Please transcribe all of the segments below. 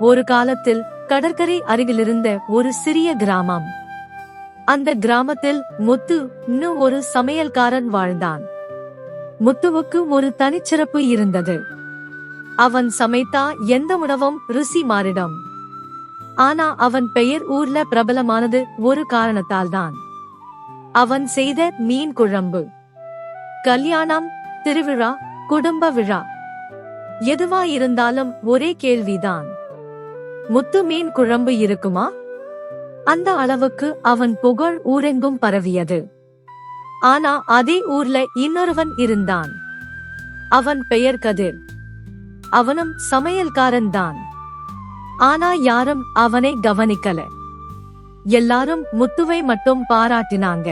ஒரு காலத்தில் கடற்கரை அருகிலிருந்த ஒரு சிறிய கிராமம். அந்த கிராமத்தில் முத்து ஒரு சமையல்காரன் வாழ்ந்தான். முத்துவுக்கு ஒரு தனிச்சிறப்பு இருந்தது. அவன் சமைத்தா எந்த உணவும் ருசி மாறிடும். ஆனா அவன் பெயர் ஊர்ல பிரபலமானது ஒரு காரணத்தால்தான். அவன் செய்த மீன் குழம்பு. கல்யாணம், திருவிழா, குடும்ப விழா எதுவா இருந்தாலும் ஒரே கேள்விதான், முத்து மீன் குழம்பு இருக்குமா? அந்த அளவுக்கு அவன் புகழ் ஊரெங்கும் பரவியது. ஆனா அதே ஊர்ல இன்னொருவன் இருந்தான். அவன் பெயர் கதிர். அவனும் சமையல்காரன் தான். ஆனா யாரும் அவனை கவனிக்கல. எல்லாரும் முத்துவை மட்டும் பாராட்டினாங்க.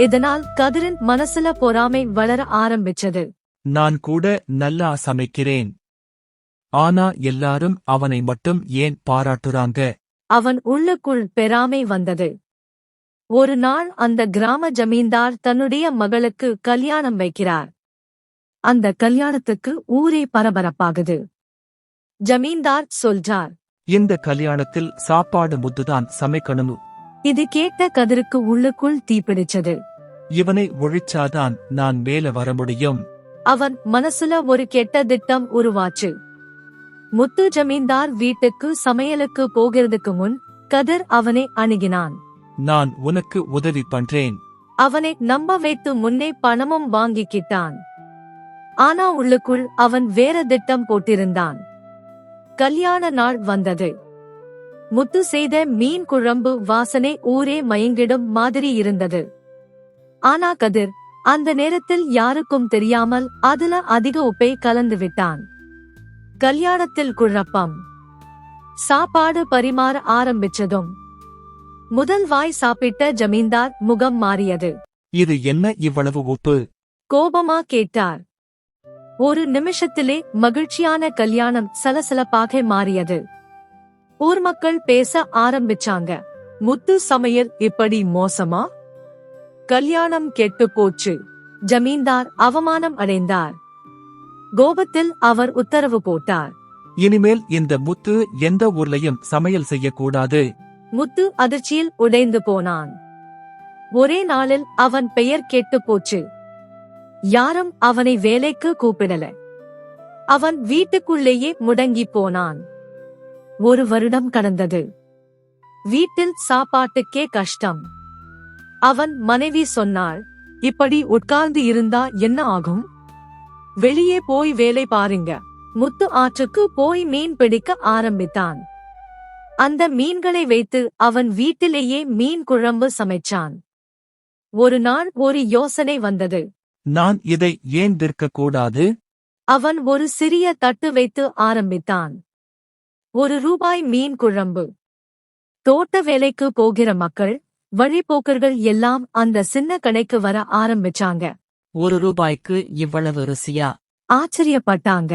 இதனால் கதிரின் மனசுல பொறாமை வளர ஆரம்பிச்சது. நான் கூட நல்லா சமைக்கிறேன், ஆனா எல்லாரும் அவனை மட்டும் ஏன் பாராட்டுறாங்க? அவன் உள்ளுக்குள் பெறாமை வந்தது. ஒரு நாள் அந்த கிராம ஜமீன்தார் தன்னுடைய மகளுக்கு கல்யாணம் வைக்கிறார். அந்த கல்யாணத்துக்கு ஊரே பரபரப்பாகுது. ஜமீன்தார் சொல்றார், இந்த கல்யாணத்தில் சாப்பாடு முத்துதான் சமைக்கணும். இது கேட்ட கதிருக்கு உள்ளுக்குள் தீப்பிடிச்சது. இவனை ஒழிச்சாதான் நான் மேல வர முடியும். அவன் மனசுல ஒரு கெட்ட திட்டம் உருவாச்சு. முத்து ஜமீன்தார் வீட்டுக்கு சமையலுக்கு போகிறதுக்கு முன் கதிர் அவனை அணுகினான். நான் உனக்கு உதவி பண்றேன். அவனை நம்ப வைத்து முன்னே பணமும் வாங்கிக்கிட்டான். ஆனா உள்ளுக்குள் அவன் வேற திட்டம் போட்டிருந்தான். கல்யாண நாள் வந்தது. முத்து செய்த மீன் குழம்பு வாசனை ஊரே மயங்கிடும் மாதிரி இருந்தது. ஆனா கதிர் அந்த நேரத்தில் யாருக்கும் தெரியாமல் அதுல அதிக உப்பை கலந்து விட்டான். கல்யாணத்தில் குழப்பம். சாப்பாடு பரிமாற ஆரம்பிச்சதும் முதல் வாய் சாப்பிட்ட ஜமீன்தார் முகம் மாறியது. இது என்ன இவ்வளவு உப்பு? கோபமா கேட்டார். ஒரு நிமிஷத்திலே மகிழ்ச்சியான கல்யாணம் சலசலப்பாக மாறியது. ஊர் மக்கள் பேச ஆரம்பிச்சாங்க. முத்து சமையல் இப்படி மோசமா? கல்யாணம் கெட்டு போச்சு. ஜமீன்தார் அவமானம் அடைந்தார். கோபத்தில் அவர் உத்தரவு போட்டார், இனிமேல் இந்த முத்து எந்த ஊர்லயும் சமையல் செய்யக்கூடாது. முத்து அதிர்ச்சியில் உடைந்து போனான். ஒரே நாளில் அவன் பெயர் கெட்டு போச்சு. யாரும் அவனை வேலைக்கு கூப்பிடல. அவன் வீட்டுக்குள்ளேயே முடங்கி போனான். ஒரு வருடம் கடந்தது. வீட்டில் சாப்பாட்டுக்கே கஷ்டம். அவன் மனைவி சொன்னாள், இப்படி உட்கார்ந்து இருந்தா என்ன ஆகும்? வெளியே போய் வேலை பாருங்க. முத்து ஆற்றுக்கு போய் மீன் பிடிக்க ஆரம்பித்தான். அந்த மீன்களை வைத்து அவன் வீட்டிலேயே மீன் குழம்பு சமைச்சான். ஒரு நாள் ஒரு யோசனை வந்தது. நான் இதை ஏன் விற்கக்கூடாது? அவன் ஒரு சிறிய தட்டு வைத்து ஆரம்பித்தான். ₹1 மீன் குழம்பு. தோட்ட வேலைக்கு போகிற மக்கள், வழிபோக்கர்கள் எல்லாம் அந்த சின்ன கடைக்கு வர ஆரம்பிச்சாங்க. ₹1 இவ்வளவு ருசியா? ஆச்சரியப்பட்டாங்க.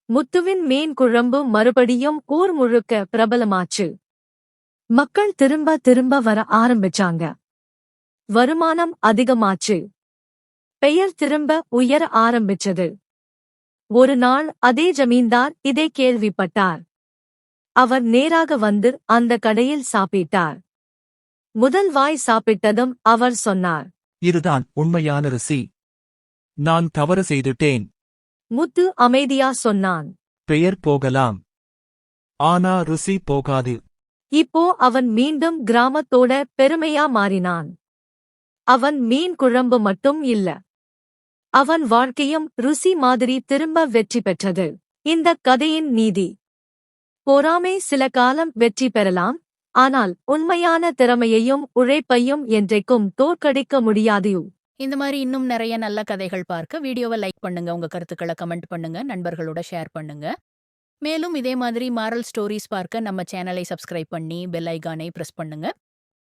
முத்துவின் மீன் குழம்பு மறுபடியும் ஊர் முழுக்க பிரபலமாச்சு. மக்கள் திரும்ப திரும்ப வர ஆரம்பிச்சாங்க. வருமானம் அதிகமாச்சு. பெயர் திரும்ப உயர ஆரம்பிச்சது. ஒரு நாள் அதே ஜமீன்தார் இதை கேள்விப்பட்டார். அவர் நேராக வந்து அந்த கடையில் சாப்பிட்டார். முதல் வாய் சாப்பிட்டதும் அவர் சொன்னார், இதுதான் உண்மையான ருசி. நான் தவறு செய்துட்டேன். முத்து அமைதியா சொன்னான், பெயர் போகலாம், ஆனா ருசி போகாது. இப்போ அவன் மீண்டும் கிராமத்தோட பெருமையா மாறினான். அவன் மீன் குழம்பு மட்டும் இல்ல, அவன் வாழ்க்கையும் ருசி மாதிரி திரும்ப வெற்றி பெற்றது. இந்த கதையின் நீதி: பொறாமை சில காலம் வெற்றி பெறலாம், ஆனால் உண்மையான திறமையையும் உழைப்பையும் என்றைக்கும் தோற்கடிக்க முடியாது. இந்த மாதிரி இன்னும் நிறைய நல்ல கதைகள் பார்க்க வீடியோவை லைக் பண்ணுங்க, உங்க கருத்துக்களை கமெண்ட் பண்ணுங்க, நண்பர்களோட ஷேர் பண்ணுங்க. மேலும் இதே மாதிரி மாரல் ஸ்டோரிஸ் பார்க்க நம்ம சேனலை சப்ஸ்கிரைப் பண்ணி பெல் ஐகானை பிரஸ் பண்ணுங்க.